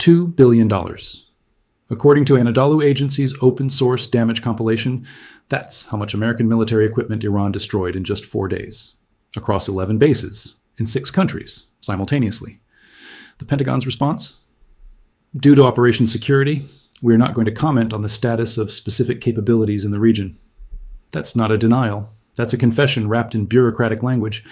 $2 billion. According to Anadolu Agency's open source damage compilation, that's how much American military equipment Iran destroyed in just 4 days, across 11 bases, in 6 countries, simultaneously. The Pentagon's response? Due to Operation Security, we are not going to comment on the status of specific capabilities in the region. That's not a denial. That's a confession wrapped in bureaucratic language,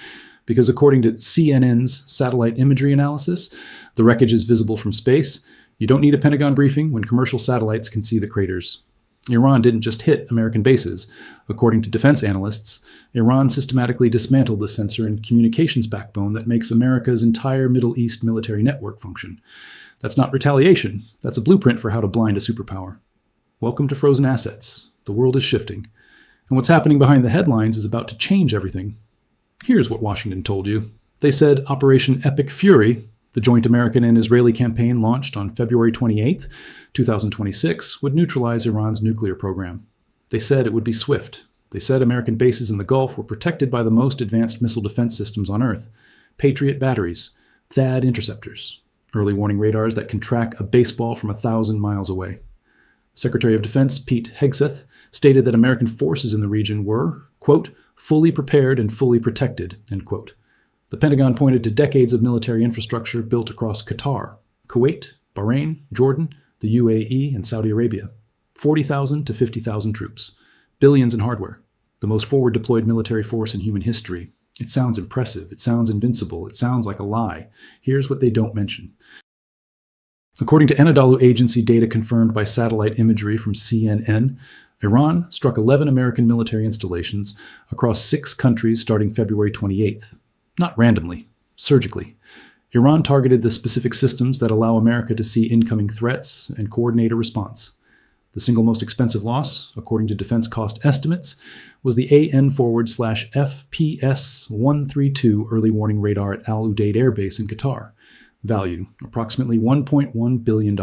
because according to CNN's satellite imagery analysis, the wreckage is visible from space. You don't need a Pentagon briefing when commercial satellites can see the craters. Iran didn't just hit American bases. According to defense analysts, Iran systematically dismantled the sensor and communications backbone that makes America's entire Middle East military network function. That's not retaliation. That's a blueprint for how to blind a superpower. Welcome to frozen assets. The world is shifting. And what's happening behind the headlines is about to change everything. Here's what Washington told you. They said Operation Epic Fury, the joint American and Israeli campaign launched on February 28, 2026, would neutralize Iran's nuclear program. They said it would be swift. They said American bases in the Gulf were protected by the most advanced missile defense systems on Earth, Patriot batteries, THAAD interceptors, early warning radars that can track a baseball from 1,000 miles away. Secretary of Defense Pete Hegseth stated that American forces in the region were, quote, fully prepared and fully protected, end quote. The Pentagon pointed to decades of military infrastructure built across Qatar, Kuwait, Bahrain, Jordan, the UAE, and Saudi Arabia. 40,000 to 50,000 troops. Billions in hardware. The most forward-deployed military force in human history. It sounds impressive. It sounds invincible. It sounds like a lie. Here's what they don't mention. According to Anadolu Agency data confirmed by satellite imagery from CNN, Iran struck 11 American military installations across 6 countries starting February 28th. Not randomly, surgically. Iran targeted the specific systems that allow America to see incoming threats and coordinate a response. The single most expensive loss, according to defense cost estimates, was the AN/FPS-132 early warning radar at Udeid Air Base in Qatar. Value, approximately $1.1 billion.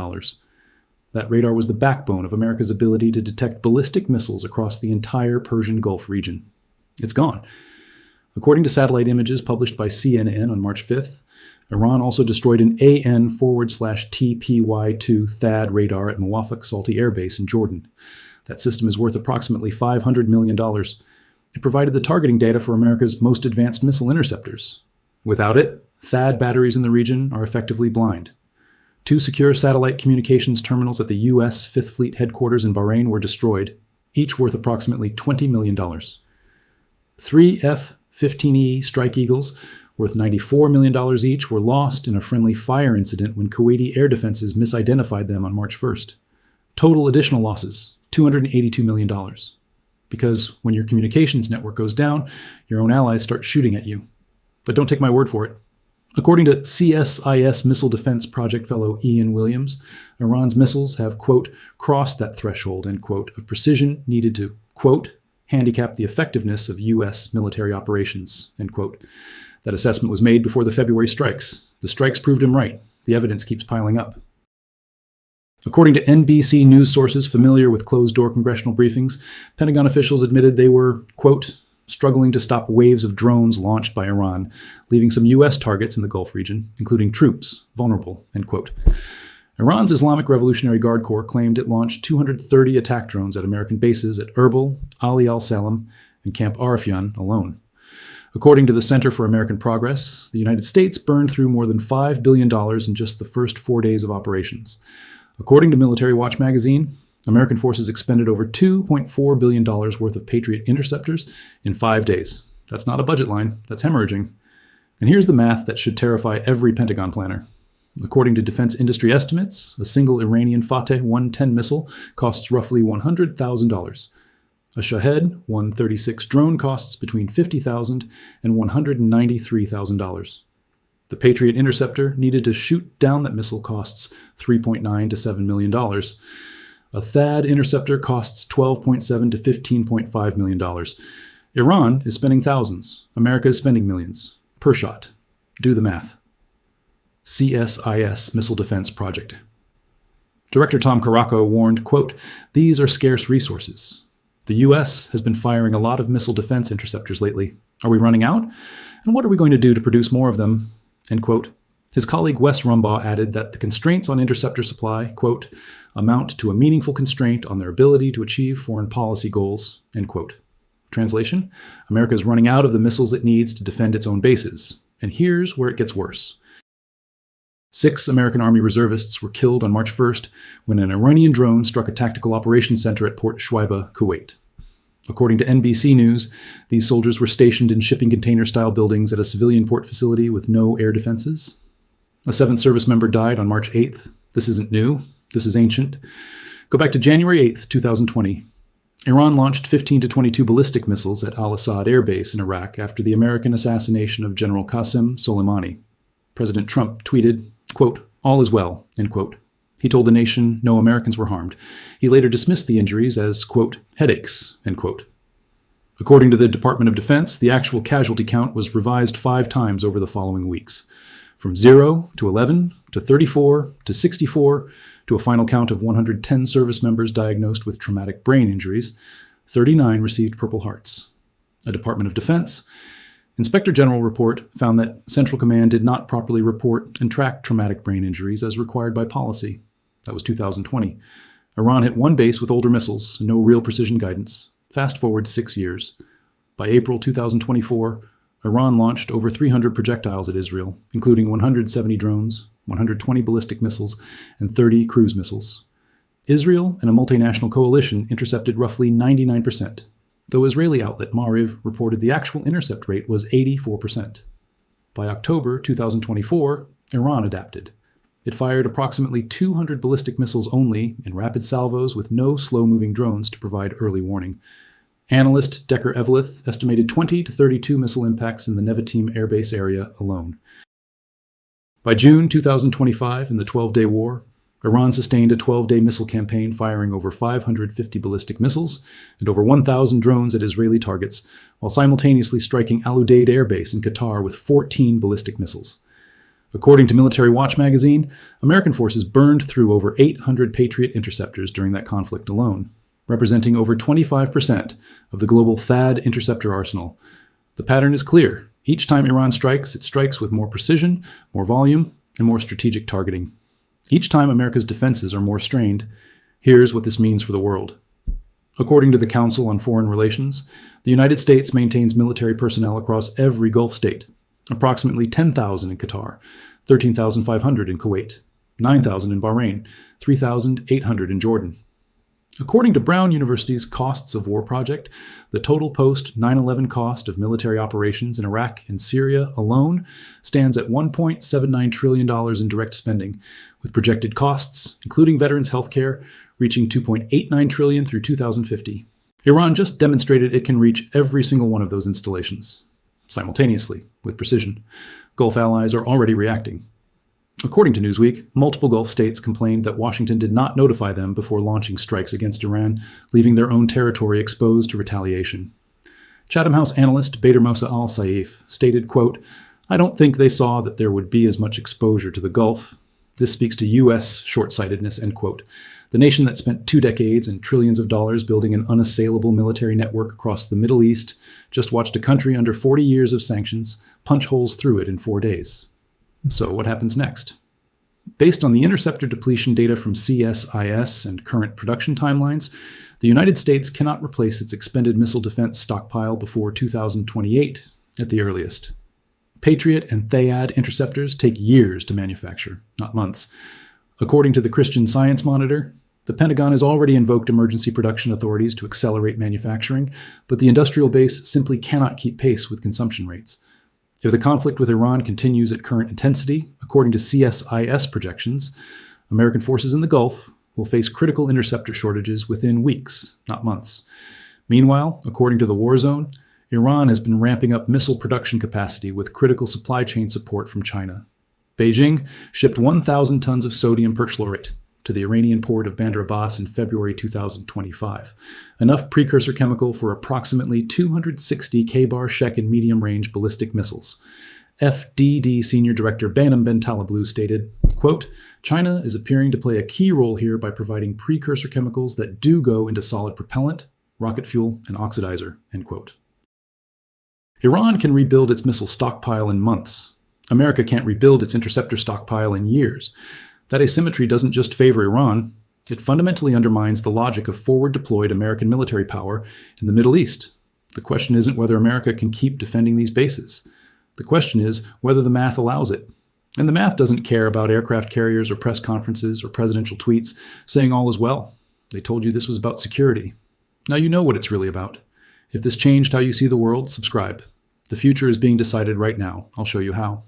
That radar was the backbone of America's ability to detect ballistic missiles across the entire Persian Gulf region. It's gone. According to satellite images published by CNN on March 5th, Iran also destroyed an AN/TPY-2 THAAD radar at Muwafaq Salti Air Base in Jordan. That system is worth approximately $500 million. It provided the targeting data for America's most advanced missile interceptors. Without it, THAAD batteries in the region are effectively blind. 2 secure satellite communications terminals at the U.S. Fifth Fleet headquarters in Bahrain were destroyed, each worth approximately $20 million. 3 F-15E Strike Eagles, worth $94 million each, were lost in a friendly fire incident when Kuwaiti air defenses misidentified them on March 1st. Total additional losses, $282 million. Because when your communications network goes down, your own allies start shooting at you. But don't take my word for it. According to CSIS Missile Defense Project fellow Ian Williams, Iran's missiles have, quote, crossed that threshold, end quote, of precision needed to, quote, handicap the effectiveness of U.S. military operations, end quote. That assessment was made before the February strikes. The strikes proved him right. The evidence keeps piling up. According to NBC News sources familiar with closed-door congressional briefings, Pentagon officials admitted they were, quote, struggling to stop waves of drones launched by Iran, leaving some U.S. targets in the Gulf region, including troops, vulnerable, end quote. Iran's Islamic Revolutionary Guard Corps claimed it launched 230 attack drones at American bases at Erbil, Ali al-Salam, and Camp Arifjan alone. According to the Center for American Progress, the United States burned through more than $5 billion in just the first 4 days of operations. According to Military Watch magazine, American forces expended over $2.4 billion worth of Patriot interceptors in 5 days. That's not a budget line, that's hemorrhaging. And here's the math that should terrify every Pentagon planner. According to defense industry estimates, a single Iranian Fateh 110 missile costs roughly $100,000. A Shahed 136 drone costs between $50,000 and $193,000. The Patriot interceptor needed to shoot down that missile costs $3.9 to $7 million. A THAAD interceptor costs $12.7 to $15.5 million. Iran is spending thousands. America is spending millions. Per shot. Do the math. CSIS Missile Defense Project. Director Tom Caraco warned, quote, these are scarce resources. The U.S. has been firing a lot of missile defense interceptors lately. Are we running out? And what are we going to do to produce more of them? End quote. His colleague Wes Rumbaugh added that the constraints on interceptor supply, quote, amount to a meaningful constraint on their ability to achieve foreign policy goals, end quote. Translation, America is running out of the missiles it needs to defend its own bases. And here's where it gets worse. 6 American Army reservists were killed on March 1st when an Iranian drone struck a tactical operations center at Port Shuaibah, Kuwait. According to NBC News, these soldiers were stationed in shipping container-style buildings at a civilian port facility with no air defenses. A 7th service member died on March 8th. This isn't new. This is ancient. Go back to January 8th, 2020. Iran launched 15 to 22 ballistic missiles at Al-Assad Air Base in Iraq after the American assassination of General Qasem Soleimani. President Trump tweeted, quote, all is well, end quote. He told the nation no Americans were harmed. He later dismissed the injuries as, quote, headaches, end quote. According to the Department of Defense, the actual casualty count was revised 5 times over the following weeks, from 0 to 11 to 34 to 64 to a final count of 110 service members diagnosed with traumatic brain injuries. 39 received Purple Hearts. A Department of Defense Inspector General report found that Central Command did not properly report and track traumatic brain injuries as required by policy. That was 2020. Iran hit 1 base with older missiles, no real precision guidance. Fast forward 6 years. By April 2024, Iran launched over 300 projectiles at Israel, including 170 drones, 120 ballistic missiles, and 30 cruise missiles. Israel and a multinational coalition intercepted roughly 99%, though Israeli outlet Maariv reported the actual intercept rate was 84%. By October 2024, Iran adapted. It fired approximately 200 ballistic missiles only in rapid salvos with no slow-moving drones to provide early warning. Analyst Decker Eveleth estimated 20 to 32 missile impacts in the Nevatim Air Base area alone. By June 2025, in the 12-day war, Iran sustained a 12-day missile campaign firing over 550 ballistic missiles and over 1,000 drones at Israeli targets, while simultaneously striking Udeid Air Base in Qatar with 14 ballistic missiles. According to Military Watch magazine, American forces burned through over 800 Patriot interceptors during that conflict alone, representing over 25% of the global THAAD interceptor arsenal. The pattern is clear. Each time Iran strikes, it strikes with more precision, more volume, and more strategic targeting. Each time America's defenses are more strained. Here's what this means for the world. According to the Council on Foreign Relations, the United States maintains military personnel across every Gulf state, approximately 10,000 in Qatar, 13,500 in Kuwait, 9,000 in Bahrain, 3,800 in Jordan. According to Brown University's Costs of War project, the total post-9/11 cost of military operations in Iraq and Syria alone stands at $1.79 trillion in direct spending, with projected costs, including veterans' health care, reaching $2.89 trillion through 2050. Iran just demonstrated it can reach every single one of those installations, simultaneously, with precision. Gulf allies are already reacting. According to Newsweek, multiple Gulf states complained that Washington did not notify them before launching strikes against Iran, leaving their own territory exposed to retaliation. Chatham House analyst Bader Moussa al-Saif stated, quote, I don't think they saw that there would be as much exposure to the Gulf. This speaks to U.S. short-sightedness, end quote. The nation that spent 2 decades and trillions of dollars building an unassailable military network across the Middle East just watched a country under 40 years of sanctions punch holes through it in 4 days. So what happens next? Based on the interceptor depletion data from CSIS and current production timelines, the United States cannot replace its expended missile defense stockpile before 2028 at the earliest. Patriot and THAAD interceptors take years to manufacture, not months. According to the Christian Science Monitor, the Pentagon has already invoked emergency production authorities to accelerate manufacturing, but the industrial base simply cannot keep pace with consumption rates. If the conflict with Iran continues at current intensity, according to CSIS projections, American forces in the Gulf will face critical interceptor shortages within weeks, not months. Meanwhile, according to the War Zone, Iran has been ramping up missile production capacity with critical supply chain support from China. Beijing shipped 1,000 tons of sodium perchlorate to the Iranian port of Bandar Abbas in February 2025, enough precursor chemical for approximately 260 K-bar Shekin medium-range ballistic missiles. FDD Senior Director Banem Ben Talablu stated, quote, China is appearing to play a key role here by providing precursor chemicals that do go into solid propellant, rocket fuel, and oxidizer, end quote. Iran can rebuild its missile stockpile in months. America can't rebuild its interceptor stockpile in years. That asymmetry doesn't just favor Iran, it fundamentally undermines the logic of forward-deployed American military power in the Middle East. The question isn't whether America can keep defending these bases. The question is whether the math allows it. And the math doesn't care about aircraft carriers or press conferences or presidential tweets saying all is well. They told you this was about security. Now you know what it's really about. If this changed how you see the world, subscribe. The future is being decided right now. I'll show you how.